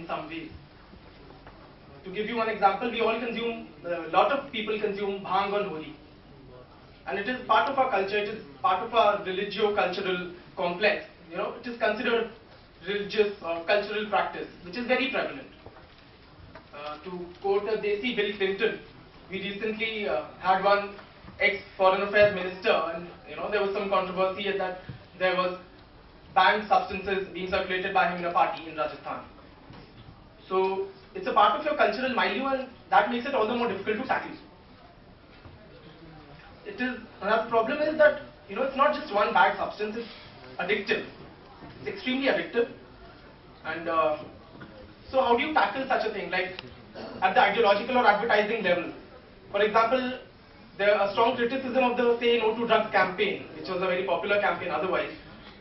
in some ways. To give you one example, we all consume, a lot of people consume bhang on Holi. And it is part of our culture, it is part of our religio-cultural complex. You know, it is considered religious or cultural practice, which is very prevalent. To quote a Desi Bill Clinton, we recently had one ex-foreign affairs minister, and you know there was some controversy that there was banned substances being circulated by him in a party in Rajasthan. So it's a part of your cultural milieu, and that makes it all the more difficult to tackle. It is, another problem is that you know it's not just one bad substance; it's addictive. It's extremely addictive, and so how do you tackle such a thing, like at the ideological or advertising level? For example, there a strong criticism of the Say No to Drugs campaign, which was a very popular campaign otherwise,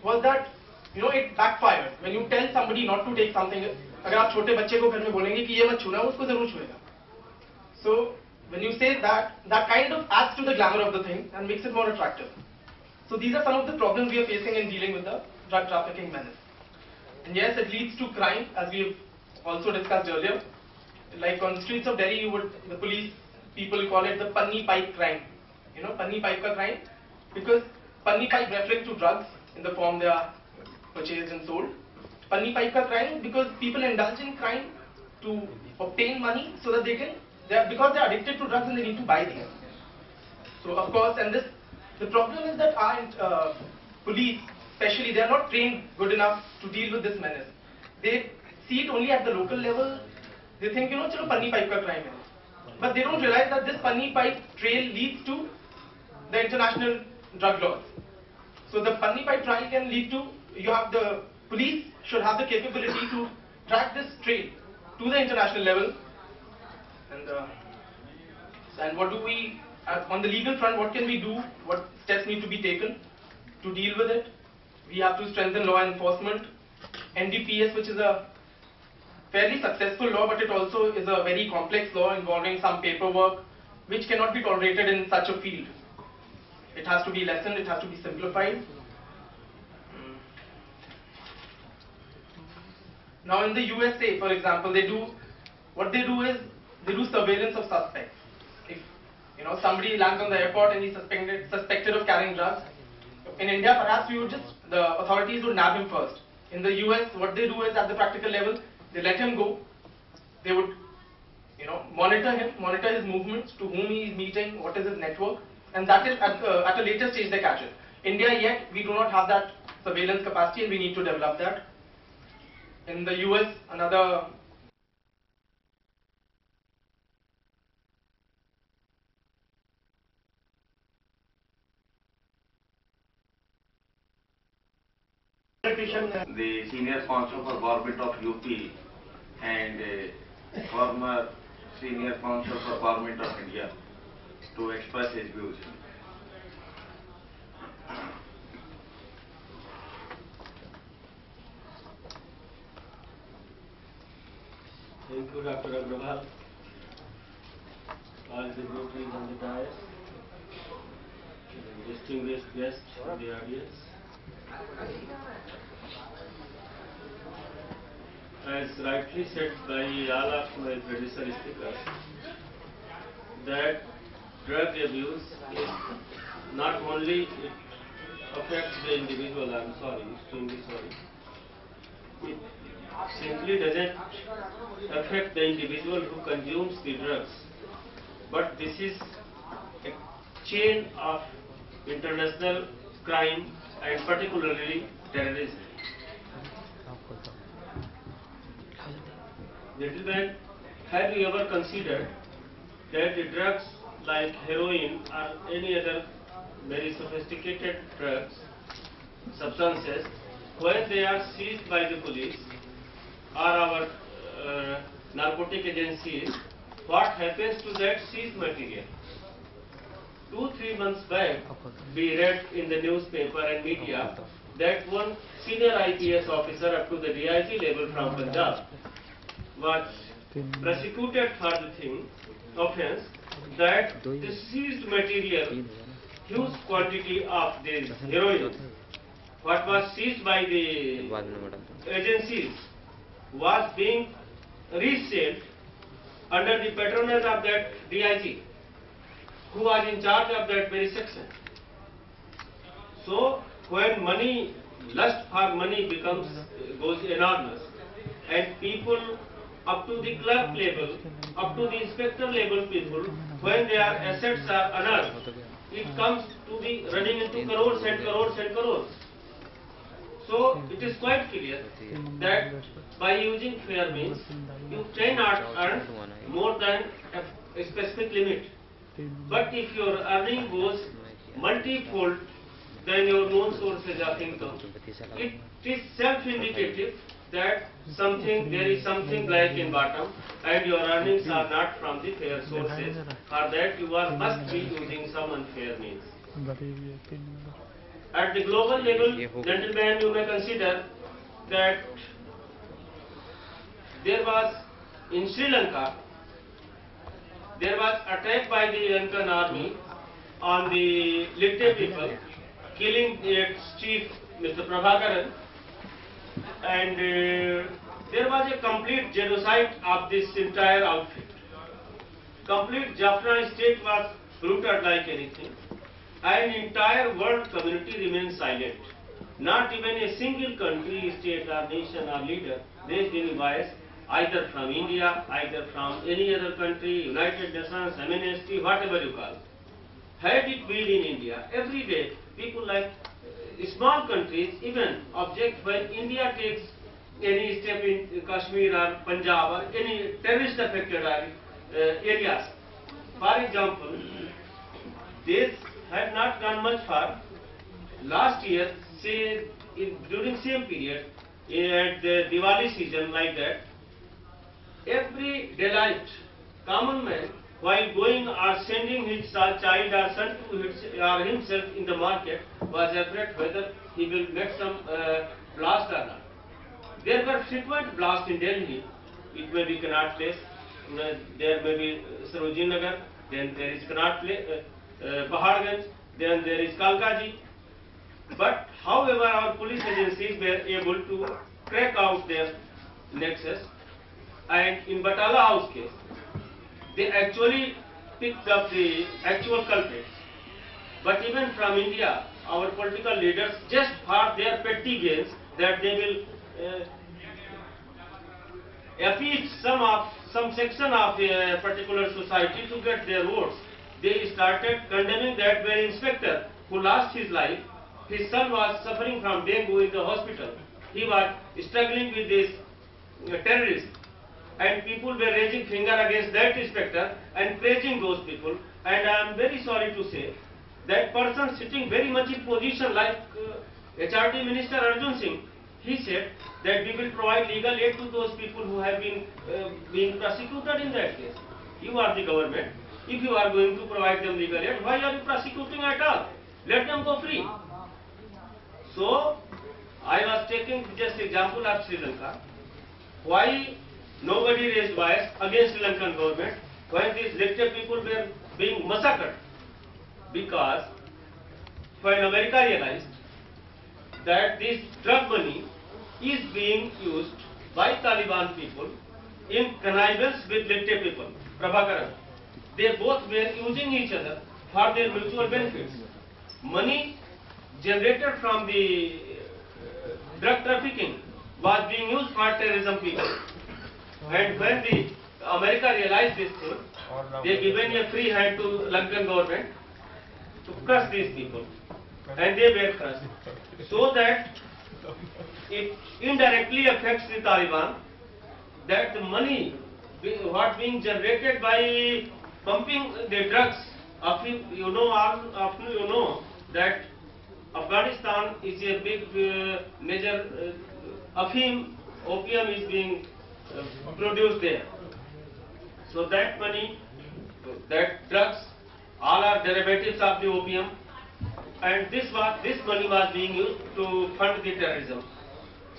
was that you know it backfired. When you tell somebody not to take something, अगर आप छोटे बच्चे को घर में बोलेंगे कि ये मत छूना, उसको जरूर छुएगा. So when you say that, that kind of adds to the glamour of the thing and makes it more attractive. So these are some of the problems we are facing in dealing with the drug trafficking menace. And yes, it leads to crime, as we have also discussed earlier. Like on the streets of Delhi, the police people call it the Panni Pipe crime. You know, Panni Pipe ka crime, because Panni Pipe referring to drugs in the form they are purchased and sold. Panni Pipe ka crime because people indulge in crime to obtain money so that because they are addicted to drugs and they need to buy things. So of course, and the problem is that our police, especially, they are not trained good enough to deal with this menace. They see it only at the local level. They think, you know, chalo Panni Pipe ka crime hai. But they don't realize that this Panni Pipe trail leads to the international drug laws. So the Panni Pipe trail can lead to, the police should have the capability to track this trail to the international level. And what do we, on the legal front, what can we do? What steps need to be taken to deal with it? We have to strengthen law enforcement. NDPS, which is a fairly successful law, but it also is a very complex law involving some paperwork, which cannot be tolerated in such a field. It has to be lessened, it has to be simplified. Now in the USA, for example, what they do is they do surveillance of suspects. If you know somebody lands on the airport and he's suspected of carrying drugs, in India perhaps the authorities would nab him first. In the US, what they do is at the practical level, they let him go. They would, you know, monitor him, monitor his movements, to whom he is meeting, what is his network, and that is at a later stage they catch it. India yet we do not have that surveillance capacity, and we need to develop that. In the US, another the senior sponsor for government of UP and former senior sponsor for government of India to express his views. Thank you, Dr. Agrawal, all the devotees on the dais, distinguished guests in the audience. As rightly said by all of my predecessor speakers, that drug abuse is not only it affects the individual, I'm sorry, extremely sorry, it simply doesn't affect the individual who consumes the drugs, but this is a chain of international crime and particularly terrorism. Gentlemen, have you ever considered that the drugs like heroin or any other very sophisticated drugs, substances, when they are seized by the police or our narcotic agencies, what happens to that seized material? 2-3 months back, we read in the newspaper and media that one senior IPS officer up to the DIG level from Punjab was prosecuted for the offence that the seized material, huge quantity of this heroin, what was seized by the agencies, was being reset under the patronage of that DIG, who was in charge of that very section. So when money, lust for money goes enormous, and people up to the clerk level, up to the inspector level people, when their assets are unearthed, it comes to the running into crores and crores and crores. So it is quite clear that by using fair means, you cannot earn more than a specific limit. But if your earning goes multifold than your known sources of income, it is self-indicative that there is something black in bottom, and your earnings are not from the fair sources. For that you must be using some unfair means. At the global level, gentlemen, you may consider that there was in Sri Lanka, there was attack by the Lankan army on the Litte people, killing its chief, Mr. Prabhakaran, and there was a complete genocide of this entire outfit. Complete Jaffna state was looted like anything, and entire world community remained silent. Not even a single country, state or nation or leader raised any voice, either from India, either from any other country, United Nations, Amnesty, whatever you call. Had it been in India, every day people like small countries even object when India takes any step in Kashmir or Punjab or any terrorist affected areas. For example, this had not gone much far. Last year, say during same period, at the Diwali season like that, every daylight, common man, while going or sending his child or son or himself in the market, was afraid whether he will get some blast or not. There were frequent blasts in Delhi. It may be Connaught Place, there may be Sarojini Nagar, then there is Connaught Place, Paharganj, then there is Kalkaji. But however, our police agencies were able to crack out their nexus, and in Batala House case, they actually picked up the actual culprits. But even from India, our political leaders, just for their petty gains, that they will appease some section of a particular society to get their votes, they started condemning that very inspector who lost his life. His son was suffering from dengue in the hospital. He was struggling with this terrorist, and people were raising finger against that inspector and praising those people. And I am very sorry to say that person sitting very much in position like HRD Minister Arjun Singh, he said that we will provide legal aid to those people who have been being prosecuted in that case. You are the government. If you are going to provide them legal aid, why are you prosecuting at all? Let them go free. So, I was taking just example of Sri Lanka. Why nobody raised voice against Sri Lankan government when these Litte people were being massacred? Because when America realized that this drug money is being used by Taliban people in connivance with Litte people, Prabhakaran, they both were using each other for their mutual benefits. Money generated from the drug trafficking was being used for terrorism people. And when the America realized this thing, they given a free hand to Lankan government to crush these people, and they were crushed. So that it indirectly affects the Taliban, that the money what being generated by pumping the drugs. You know that Afghanistan is a big major opium is being produced there. So that money, that drugs, all are derivatives of the opium, and this money was being used to fund the terrorism.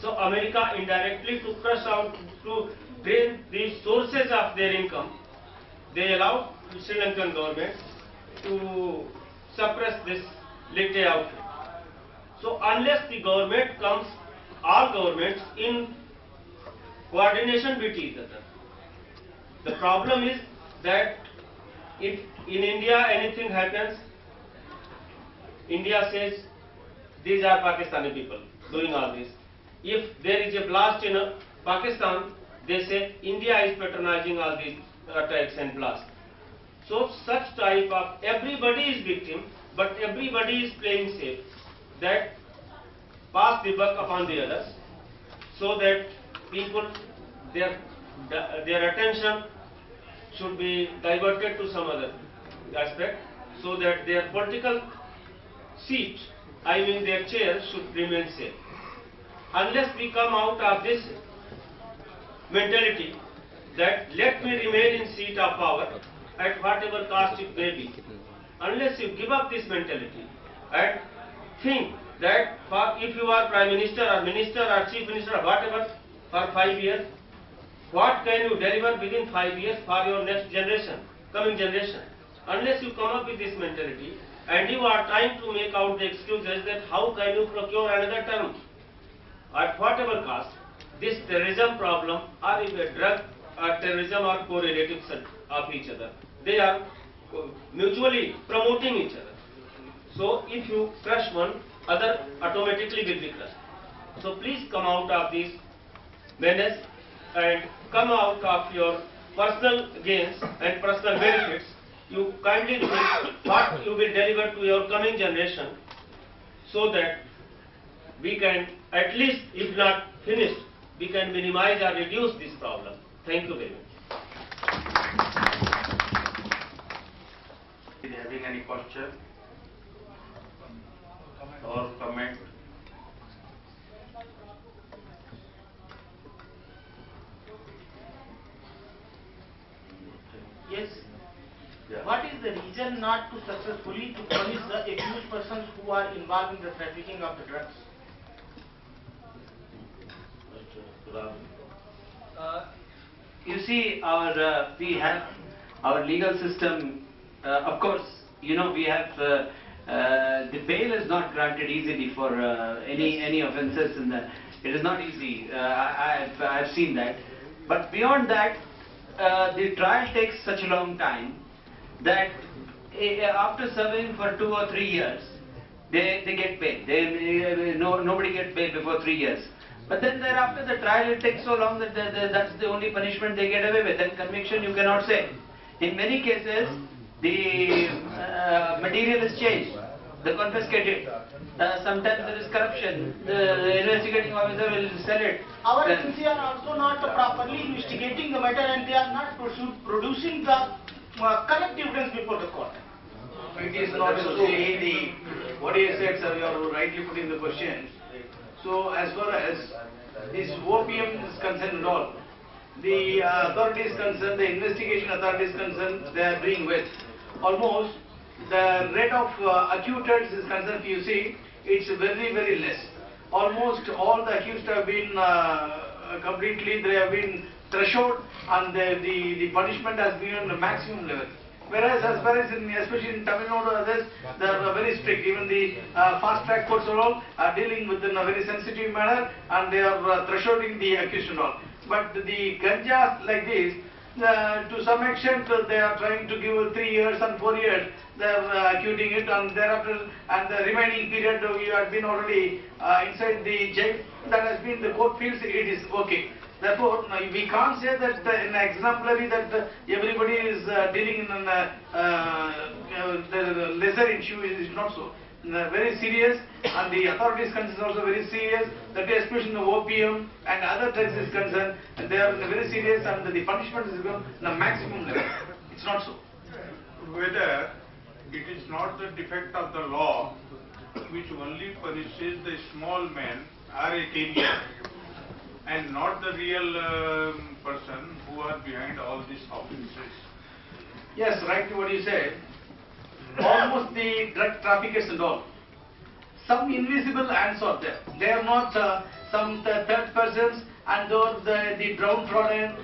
So America indirectly to crush out, to drain the sources of their income, they allowed the Sri Lankan government to suppress this Litte outfit. So unless the government comes, all governments in coordination with each other, The problem is that if in India anything happens, India says these are Pakistani people doing all this. If there is a blast in Pakistan, they say India is patronizing all these attacks and blasts. So such type of everybody is victim, but everybody is playing safe. That pass the buck upon the others, so that people their attention should be diverted to some other aspect, so that their political seat, I mean their chair, should remain safe. Unless we come out of this mentality that let me remain in seat of power at whatever cost it may be, unless you give up this mentality and think that if you are Prime Minister or Minister or Chief Minister or whatever for 5 years, what can you deliver within 5 years for your next generation, coming generation? Unless you come up with this mentality and you are trying to make out the excuses that how can you procure another term at whatever cost, this terrorism problem, or if a drug or terrorism are correlatives of each other. They are mutually promoting each other. So if you crush one, other automatically will be crushed. So please come out of this menace and come out of your personal gains and personal benefits. You kindly think what you will deliver to your coming generation, so that we can at least, if not finished, we can minimize or reduce this problem. Thank you very much. Is having any question or comment? Yes. Yeah. What is the reason not to successfully to punish the accused persons who are involved in the trafficking of the drugs? You see, we have our legal system. Of course, you know, we have the bail is not granted easily for any offences, and it is not easy. I've seen that. But beyond that, the trial takes such a long time that after serving for 2 or 3 years, they get bail. Nobody gets bail before 3 years. But then thereafter the trial, it takes so long that that's the only punishment they get away with. And conviction you cannot say. In many cases, the material is changed, the confiscated. Sometimes there is corruption. The investigating officer will sell it. Our agency are also not properly investigating the matter, and they are not producing the correct evidence before the court. It is not only what you said, sir, you are rightly putting the question. So as far as this OPM is concerned and all, the authorities concerned, the investigation authorities concerned, they are doing well. Almost the rate of acquitted is concerned, you see, it's very, very less. Almost all the accused have been completely, they have been threshold, and the punishment has been on the maximum level. Whereas as far as especially in Tamil Nadu or others, they are very strict. Even the fast track courts and all are dealing with in a very sensitive manner, and they are thresholding the accused and all. But the ganja like this, to some extent they are trying to give 3 years and 4 years. They are acquitting it, and thereafter, and the remaining period you have been already inside the jail. That has been the court feels it is okay. Therefore, we can't say that in exemplary that everybody is dealing in the lesser issue. It is not so. Very serious, and the authorities concerned also very serious. That is especially in the OPM and other drugs is concerned, they are very serious, and the punishment is given the maximum level. It's not so. Whether it is not the defect of the law which only punishes the small man or a carrier, and not the real person who are behind all these offences. Yes, rightly what you said. Almost the drug traffickers and all. Some invisible hands are there. They are not some third persons, and those the downtrodden.